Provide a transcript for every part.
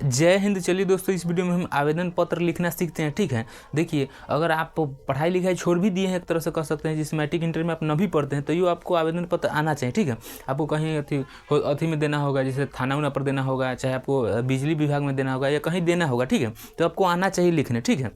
जय हिंद। चलिए दोस्तों, इस वीडियो में हम आवेदन पत्र लिखना सीखते हैं। ठीक है, देखिए अगर आप पढ़ाई लिखाई छोड़ भी दिए हैं, एक तरह से कह सकते हैं, जिस मैट्रिक इंटर में आप न भी पढ़ते हैं, तो ये आपको आवेदन पत्र आना चाहिए। ठीक है, आपको कहीं अथी में देना होगा, जैसे थाना उना पर देना होगा, चाहे आपको बिजली विभाग में देना होगा या कहीं देना होगा। ठीक है, तो आपको आना चाहिए लिखने। ठीक है,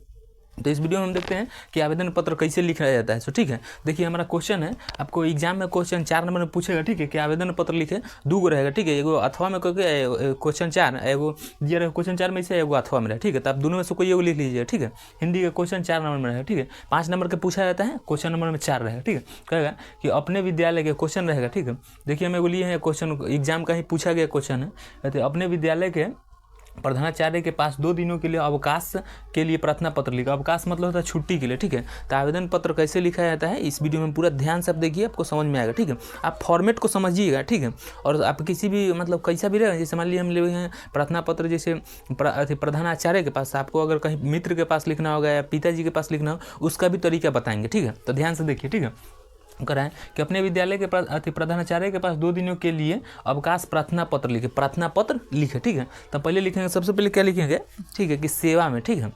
तो इस वीडियो में हम देखते हैं कि आवेदन पत्र कैसे लिखा जाता है। सो ठीक है, देखिए हमारा क्वेश्चन है, आपको एग्जाम में क्वेश्चन 4 नंबर में पूछेगा। ठीक है, कि आवेदन पत्र लिखे 2 रहेगा। ठीक है, एगो अथवा में क्वेश्चन 4, एगो दिया रहेगा क्वेश्चन 4 में से, एगो अथवा में रहेगा। ठीक है, तो आप दोनों में से कोई एगो लिख लीजिएगा। ठीक है, हिंदी का क्वेश्चन 4 नंबर में रहेगा। ठीक है, 5 नंबर का पूछा जाता है, क्वेश्चन नंबर में 4 रहेगा। ठीक है, कहेगा कि अपने विद्यालय के क्वेश्चन रहेगा। ठीक है, देखिए हम एगो लिए हैं क्वेश्चन, एग्जाम का ही पूछा गया क्वेश्चन है। तो अपने विद्यालय के प्रधानाचार्य के पास 2 दिनों के लिए अवकाश के लिए प्रार्थना पत्र लिखा। अवकाश मतलब होता है छुट्टी के लिए। ठीक है, तो आवेदन पत्र कैसे लिखा जाता है इस वीडियो में पूरा ध्यान से आप देखिए, आपको समझ में आएगा। ठीक है, आप फॉर्मेट को समझिएगा। ठीक है, और आप किसी भी मतलब कैसा भी रहे, जैसे मान लीजिए हम ले हैं प्रार्थना पत्र, जैसे प्रधानाचार्य के पास, आपको अगर कहीं मित्र के पास लिखना होगा या पिताजी के पास लिखना हो, उसका भी तरीका बताएंगे। ठीक है, तो ध्यान से देखिए। ठीक है, कराएं कि अपने विद्यालय के प्रधानाचार्य के पास 2 दिनों के लिए अवकाश प्रार्थना पत्र लिखे। प्रार्थना पत्र लिखे। ठीक है, तो पहले लिखेंगे, सबसे पहले क्या लिखेंगे, ठीक है, कि सेवा में। ठीक है,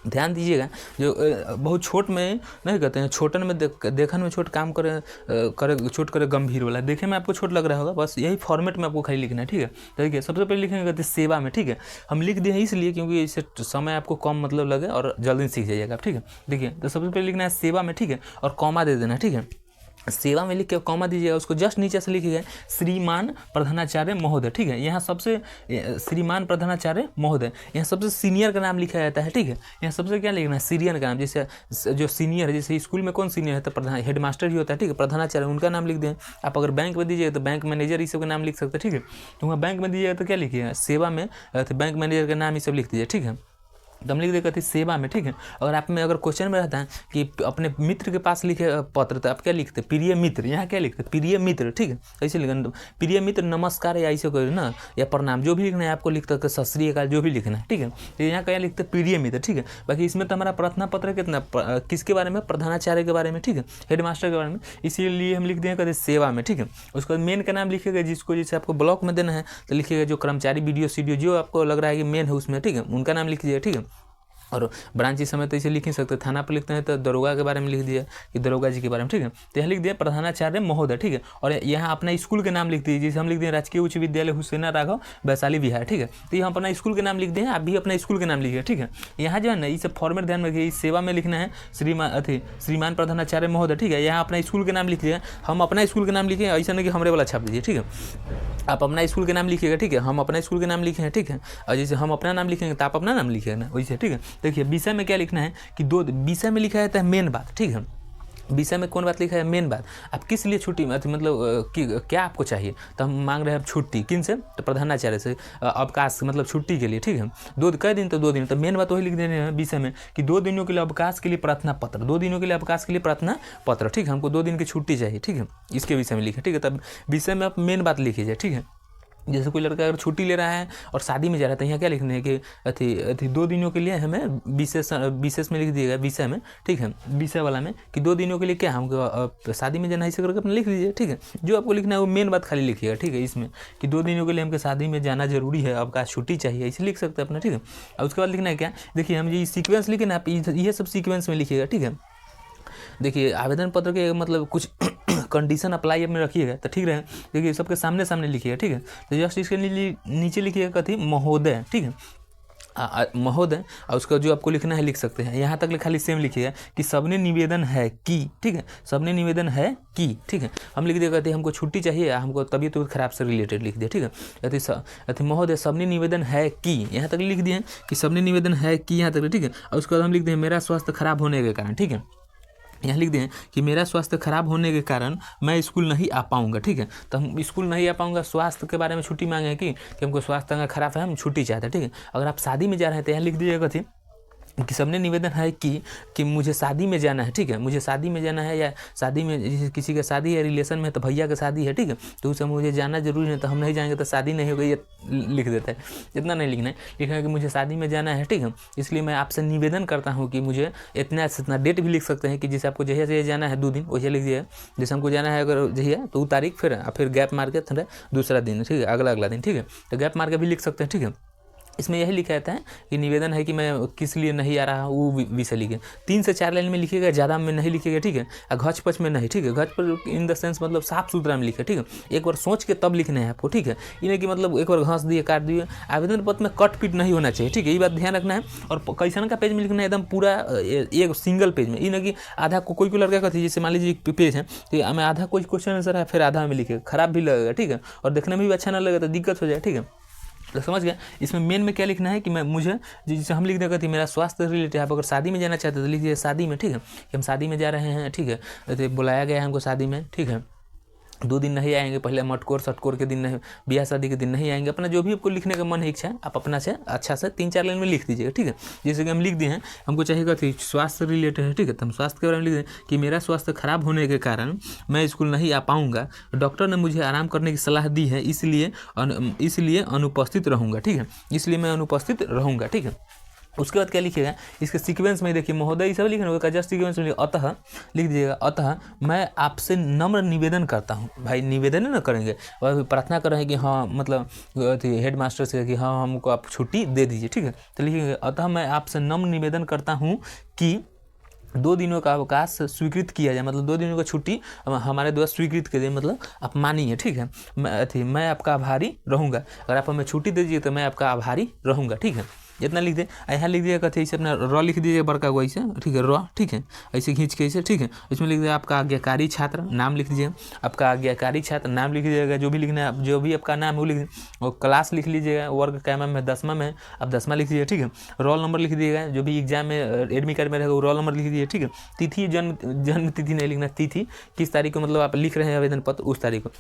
ध्यान दीजिएगा, जो बहुत छोट में नहीं कहते हैं, छोटन में देखन में छोट, काम करे छोट करे गंभीर वाला, देखे में आपको छोट लग रहा होगा, बस यही फॉर्मेट में आपको खाली लिखना है। ठीक है, तो देखिए सबसे पहले लिखेंगे कहते हैं सेवा में। ठीक है, हम लिख दिए हैं इसलिए क्योंकि इससे समय आपको कम मतलब लगे और जल्दी सीख जाइएगा। ठीक है, देखिए तो सबसे पहले लिखना है सेवा में। ठीक है, और कॉमा दे देना है। ठीक है, सेवा में लिख के कॉमा दीजिएगा, उसको जस्ट नीचे से लिखिएगा श्रीमान प्रधानाचार्य महोदय। ठीक है, यहाँ सबसे श्रीमान प्रधानाचार्य महोदय, यहाँ सबसे सीनियर का नाम लिखा जाता है। ठीक है, यहाँ सबसे क्या लिखना है, सीनियर का नाम, जैसे जो सीनियर है, जैसे स्कूल में कौन सीनियर है, तो प्रधान हेड मास्टर ही होता है। ठीक है, प्रधानाचार्य उनका नाम लिख दें। आप अगर बैंक में दीजिएगा तो बैंक मैनेजर, इस सब का नाम लिख सकते हैं। ठीक है, तो वहाँ बैंक में दीजिएगा तो क्या लिखिएगा, सेवा में बैंक मैनेजर का नाम ये सब लिख दीजिए। ठीक है, तो हम लिख देगा थी सेवा में। ठीक है, अगर आप में अगर क्वेश्चन में रहता है कि अपने मित्र के पास लिखे पत्र, तो आप क्या लिखते, प्रिय मित्र, यहाँ क्या लिखते, प्रिय मित्र। ठीक है, ऐसे लिखना, प्रिय मित्र नमस्कार या ऐसे करो ना, या प्रणाम, जो भी लिखना है आपको लिखते, सत श्री अकाल, जो भी लिखना है। ठीक है, तो यहाँ क्या लिखते, प्रिय मित्र। ठीक है, बाकी इसमें तो हमारा प्रार्थना पत्र कितना किसके बारे में, प्रधानाचार्य के बारे में। ठीक है, हेड मास्टर के बारे में, इसीलिए हम लिख दें कहते सेवा में। ठीक है, उसके बाद मेन का नाम लिखिएगा, जिसको जैसे आपको ब्लॉक में देना है तो लिखिएगा जो कर्मचारी वीडियो सीडियो जो आपको लग रहा है कि मेन है उसमें। ठीक है, उनका नाम लिख दीजिएगा। ठीक है, और ब्रांच इस समय तो इसे लिख ही सकते हैं, थाना पर लिखते हैं तो दरोगा के बारे में लिख दिया कि दरोगा जी के बारे में। ठीक है, तो यहाँ लिख दिया प्रधानाचार्य महोदय। ठीक है, और यहाँ अपना स्कूल के नाम लिख दीजिए, जैसे हम लिख दिए राजकीय उच्च विद्यालय हुसैना राघव वैशाली बिहार। ठीक है, तो यहाँ अपना स्कूल के नाम लिख दिए, आप भी अपना स्कूल के नाम लिखिए। ठीक है, यहाँ जो है ना, इसे फॉर्मेट ध्यान में रखिए, इस सेवा में लिखना है श्रीमान प्रधानाचार्य महोदय। ठीक है, यहाँ अपना स्कूल के नाम लिख दिया, हम अपना स्कूल के नाम लिखे, ऐसा नहीं कि हमरे वाला छाप दीजिए। ठीक है, आप अपना स्कूल के नाम लिखिएगा। ठीक है, हम अपना स्कूल के नाम लिखे हैं। ठीक है, और जैसे हम अपना नाम लिखेंगे तो आप अपना नाम लिखिएगा ना, वैसे। ठीक है, देखिए विषय में क्या लिखना है कि 2 विषय में लिखा जाता है मेन बात। ठीक है, विषय में कौन बात लिखा है, मेन बात, आप किस लिए छुट्टी मतलब कि क्या आपको चाहिए, तो हम मांग रहे हैं छुट्टी, किन से, तो प्रधानाचार्य से, अवकाश मतलब छुट्टी के लिए। ठीक है, 2 कई दिन, तो 2 दिन, तो मेन बात वही लिख देने हैं विषय में कि 2 दिनों के लिए अवकाश के लिए प्रार्थना पत्र, 2 दिनों के लिए अवकाश के लिए प्रार्थना पत्र। ठीक है, हमको 2 दिन की छुट्टी चाहिए। ठीक है, इसके विषय में लिखे। ठीक है, तब विषय में आप मेन बात लिखिए। ठीक है, जैसे कोई लड़का अगर छुट्टी ले रहा है और शादी में जा रहा है, तो यहाँ क्या लिखना है कि 2 दिनों के लिए हमें विशेष में लिख दिएगा विषय में। ठीक है, विषय वाला में कि 2 दिनों के लिए क्या हमको शादी में जाना है, इसे करके अपना लिख दीजिए। ठीक है, जो आपको लिखना है वो मेन बात खाली लिखिएगा। ठीक है, इसमें कि 2 दिनों के लिए हमको शादी में जाना जरूरी है, अवकाश छुट्टी चाहिए, इसे लिख सकते हैं अपना। ठीक है, और उसके बाद लिखना है क्या, देखिए हम ये सीक्वेंस लिखे ना, आप ये सब सीक्वेंस में लिखिएगा। ठीक है, देखिए आवेदन पत्र के मतलब कुछ कंडीशन अप्लाई अपने रखिएगा तो ठीक रहे। देखिए सबके सामने सामने लिखिएगा। ठीक है, तो जस्ट इसके नीचे लिखिएगा कथी, महोदय। ठीक है, महोदय, और उसका जो आपको लिखना है लिख सकते हैं, यहाँ तक खाली सेम लिखिएगा कि सबने निवेदन है कि। ठीक है, सबने निवेदन है कि। ठीक है, हम लिख दिया कहते हैं हमको छुट्टी चाहिए, हमको तबीयत खराब से रिलेटेड लिख दिया। ठीक है, अति महोदय सबने निवेदन है कि, यहाँ तक लिख दिए कि सबने निवेदन है कि, यहाँ तक। ठीक है, और उसके बाद हम लिख दें मेरा स्वास्थ्य खराब होने के कारण। ठीक है, यहाँ लिख दें कि मेरा स्वास्थ्य खराब होने के कारण मैं स्कूल नहीं आ पाऊँगा। ठीक है, तो हम स्कूल नहीं आ पाऊँगा, स्वास्थ्य के बारे में छुट्टी मांगे कि हमको स्वास्थ्य खराब है, हम छुट्टी चाहते हैं। ठीक है, अगर आप शादी में जा रहे हैं तो यहाँ लिख दीजिएगा थी कि सबने निवेदन है कि मुझे शादी में जाना है। ठीक है, मुझे शादी में जाना है, या शादी में किसी का शादी है, रिलेशन में, तो भैया का शादी है। ठीक है, तो उसे मुझे जाना जरूरी है, तो हम नहीं जाएंगे तो शादी नहीं होगी, ये लिख देता है। इतना नहीं लिखना है, लिखना है कि मुझे शादी में जाना है। ठीक है, इसलिए मैं आपसे निवेदन करता हूँ कि मुझे इतना से इतना, डेट भी लिख सकते हैं कि जैसे आपको जहिया से जाना है 2 दिन वैसे लिख दिया, जैसे हमको जाना है अगर जहिया तो वो तारीख, फिर गैप मार के दूसरा दिन। ठीक है, अगला दिन। ठीक है, तो गैप मार के भी लिख सकते हैं। ठीक है, इसमें यही लिखा रहता है कि निवेदन है कि मैं किस लिए नहीं आ रहा हूँ, वो विषय लिखे। 3 से 4 लाइन में लिखिएगा, ज़्यादा में नहीं लिखिएगा, ठीक है। और घच पच में नहीं, ठीक है। घच पच इन द सेंस मतलब साफ सुथरा में लिखे, ठीक है। एक बार सोच के तब लिखना है आपको, ठीक है। ये नहीं कि मतलब एक बार घास दिए काट दिए। आवेदन पत्र में कट पीट नहीं होना चाहिए, ठीक है। ये बात ध्यान रखना है। और कैसन का पेज में लिखना है, एकदम पूरा एक सिंगल पेज में। ये नहीं कि आधा को कोई लड़का कहती है, जैसे मान लीजिए एक पेज है तो हमें आधा कोई क्वेश्चन आंसर है फिर आधा में लिखेगा, खराब भी लगेगा, ठीक है। और देखने में भी अच्छा ना लगेगा तो दिक्कत हो जाए, ठीक है। तो समझ गया। इसमें मेन में क्या लिखना है कि मैं मुझे जैसे हम लिख देगा कि मेरा स्वास्थ्य रिलेटेड, आप अगर शादी में जाना चाहते हैं तो लिख दीजिए शादी में, ठीक है, कि हम शादी में जा रहे हैं, ठीक है। तो बुलाया गया है हमको शादी में, ठीक है। 2 दिन नहीं आएंगे, पहले मटकोर सटकोर के दिन नहीं, ब्याह शादी के दिन नहीं आएंगे। अपना जो भी आपको लिखने का मन है, इच्छा है, आप अपना से अच्छा से 3-4 लाइन में लिख दीजिएगा, ठीक है। जैसे कि हम लिख दिए हैं, हमको चाहिएगा कि स्वास्थ्य रिलेटेड है, ठीक है। तो हम स्वास्थ्य के बारे में लिख दें कि मेरा स्वास्थ्य खराब होने के कारण मैं स्कूल नहीं आ पाऊँगा, डॉक्टर ने मुझे आराम करने की सलाह दी है, इसलिए अनुपस्थित रहूँगा, ठीक है। इसलिए मैं अनुपस्थित रहूँगा, ठीक है। उसके बाद क्या लिखिएगा, इसके सीक्वेंस में देखिए महोदय सब लिखना होगा, जस्ट सीक्वेंस में अतः लिख दीजिएगा, अतः मैं आपसे नम्र निवेदन करता हूँ। भाई निवेदन है ना करेंगे, और प्रार्थना कर रहे हैं कि हाँ मतलब हेड मास्टर से कि हाँ हमको आप छुट्टी दे दीजिए, ठीक है। तो लिखिएगा अतः मैं आपसे नम्र निवेदन करता हूँ कि 2 दिनों का अवकाश स्वीकृत किया जाए, मतलब 2 दिनों का छुट्टी हमारे द्वारा स्वीकृत कर दिए, मतलब आप मानिए, ठीक है। मैं आपका आभारी रहूँगा, अगर आप हमें छुट्टी दे दीजिए तो मैं आपका आभारी रहूँगा, ठीक है। इतना लिख दे। यहाँ लिख दिया कहते ऐसे अपना र लिख दीजिए बड़का को ऐसे, ठीक है, र, ठीक है, ऐसे खींच के ऐसे, ठीक है। इसमें लिख दिया आपका आज्ञाकारी छात्र, नाम लिख दीजिए, आपका आज्ञाकारी छात्र नाम लिख दीजिएगा, जो भी लिखना है, जो भी आपका नाम है वो लिख दीजिए। और क्लास लिख लीजिएगा, वर्ग क्या में 10वां में, आप 10वां लिख दीजिए, ठीक है। रोल नंबर लिख दीजिएगा, जो भी एग्जाम में एडमिट कार्ड में रहेगा वो रोल नंबर लिख दीजिए, ठीक है। तिथि जन्म तिथि नहीं लिखना, तिथि किस तारीख को मतलब आप लिख रहे हैं आवेदन पत्र उस तारीख को।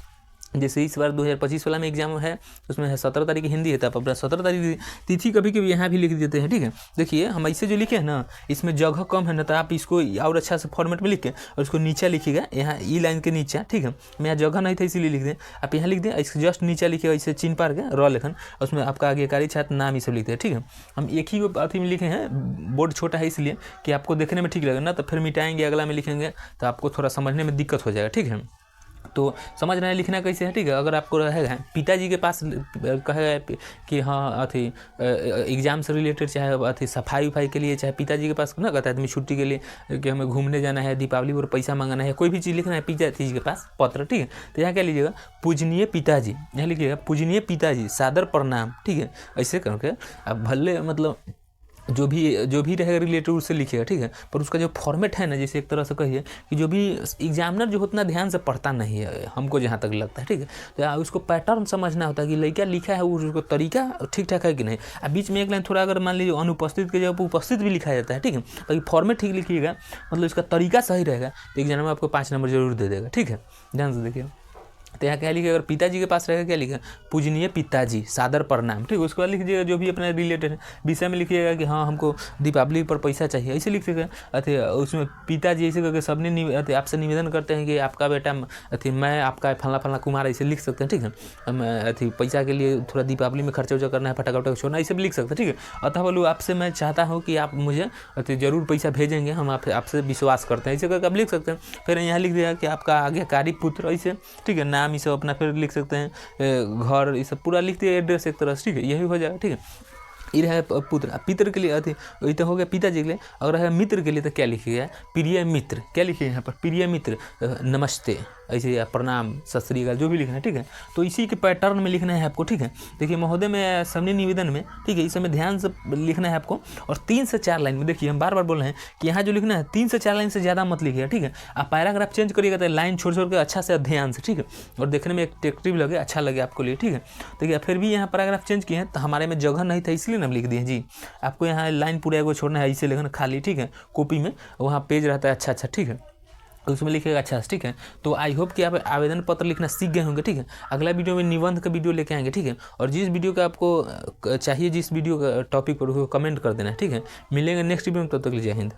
जैसे इस बार 2025 वाला में एग्जाम है, उसमें है 17 तारीख की हिंदी है, तो आप अपना 17 तारीख तिथि कभी कभी यहाँ भी लिख देते हैं, ठीक है। देखिए हम ऐसे जो लिखे हैं ना, इसमें जगह कम है ना, तो आप इसको और अच्छा से फॉर्मेट में लिख के और इसको नीचे लिखिएगा, यहाँ ई लाइन के नीचे, ठीक है। मैं यहाँ जगह नहीं था इसीलिए लिख दें, आप यहाँ लिख दें, इसके जस्ट नीचे लिखिएगा ऐसे चिन्ह पार के र लेखन, उसमें आपका आज्ञाकारी छात्र नाम ये सब लिखते हैं, ठीक है। हम एक ही अथी में लिखे हैं, बोर्ड छोटा है इसलिए कि आपको देखने में ठीक लगेगा ना, तो फिर मिटाएंगे अगला में लिखेंगे तो आपको थोड़ा समझने में दिक्कत हो जाएगा, ठीक है। तो समझ रहे हैं लिखना कैसे है, ठीक है। अगर आपको रहेगा पिताजी के पास कहेगा कि हाँ अथी एग्जाम से रिलेटेड, चाहे अथी सफाई उफाई के लिए, चाहे पिताजी के पास ना कहता है आदमी छुट्टी के लिए कि हमें घूमने जाना है, दीपावली पर पैसा मांगना है, कोई भी चीज़ लिखना है पिताजी के पास पत्र, ठीक है। तो यहाँ क्या लीजिएगा, पूजनीय पिताजी, यहाँ लिखिएगा पूजनीय पिताजी सादर प्रणाम, ठीक है। ऐसे करके अब भले मतलब जो भी रहेगा रिलेटेड उससे लिखिएगा, ठीक है। पर उसका जो फॉर्मेट है ना, जैसे एक तरह से कहिए कि जो भी एग्जामिनर जो उतना ध्यान से पढ़ता नहीं है, हमको जहाँ तक लगता है, ठीक है। तो उसको पैटर्न समझना होता है कि लड़का लिखा है उसको तरीका ठीक ठाक है कि नहीं। अब बीच में एक लाइन थोड़ा अगर मान लीजिए अनुपस्थित के जगह उपस्थित भी लिखा जाता है, ठीक है। तो फॉर्मेट ठीक लिखिएगा, मतलब इसका तरीका सही रहेगा तो एग्जाम में आपको 5 नंबर जरूर दे देगा, ठीक है। ध्यान से देखिए। तो यहाँ क्या लिखे, अगर पिताजी के पास रहेगा क्या लिखा, पूजनीय पिताजी सादर प्रणाम, ठीक है। उसके बाद लिख दीजिएगा जो भी अपने रिलेटेड विषय में लिखिएगा कि हाँ हमको दीपावली पर पैसा चाहिए, ऐसे लिख सके। अथी उसमें पिताजी ऐसे करके सबने आपसे निवेदन करते हैं कि आपका बेटा अथी मैं आपका फला कुमार, ऐसे लिख सकते हैं, ठीक है। अथी पैसा के लिए थोड़ा दीपावली में खर्चा उर्चा करना है, फटाखा वटाखा छोड़ना, ऐसे भी लिख सकते हैं, ठीक है। अतः बोलूँ आपसे मैं चाहता हूँ कि आप मुझे अथी जरूर पैसा भेजेंगे, हम आपसे विश्वास करते हैं, ऐसे करके आप लिख सकते हैं। फिर यहाँ लिख दिया कि आपका आज्ञाकारी पुत्र, ऐसे, ठीक है। नाम ये सब अपना फिर लिख सकते हैं, घर ये सब पूरा लिख दिए, एड्रेस एक तरह से, ठीक है। यही हो जाएगा, ठीक है। ये है पुत्र। पितर के लिए अति ये तो हो गया पिताजी के लिए। अगर है मित्र के लिए तो क्या लिखिएगा, प्रिय मित्र, क्या लिखिए यहाँ पर, प्रिय मित्र नमस्ते, ऐसे या प्रणाम, सत श्री अकाल, जो भी लिखना है, ठीक है। तो इसी के पैटर्न में लिखना है आपको, ठीक है। देखिए महोदय में सबने निवेदन में, ठीक है, इस समय ध्यान से लिखना है आपको। और 3 से 4 लाइन में, देखिए हम बार बार बोल रहे हैं कि यहाँ जो लिखना है 3 से 4 लाइन से ज़्यादा मत लिखिएगा, ठीक है। आप पैराग्राफ चेंज करिएगा तो लाइन छोड़ के अच्छा से ध्यान से, ठीक है, और देखने में एट्रैक्टिव लगे, अच्छा लगे आपको लिए, ठीक है। देखिए फिर भी यहाँ पैराग्राफ चेंज किए हैं तो हमारे में जगह नहीं था इसलिए हम लिख दिए जी। आपको यहाँ लाइन पूरा एगो छोड़ना है, ऐसे लिखना खाली, ठीक है। कॉपी में वहाँ पेज रहता है अच्छा, ठीक है, उसमें लिखेगा अच्छा, ठीक है। तो आई होप कि आप आवेदन पत्र लिखना सीख गए होंगे, ठीक है। अगला वीडियो में निबंध का वीडियो लेके आएंगे, ठीक है। और जिस वीडियो का आपको चाहिए, जिस वीडियो का टॉपिक पर, उसको कमेंट कर देना है, ठीक है। मिलेंगे नेक्स्ट वीडियो में, तब तक जय हिंद।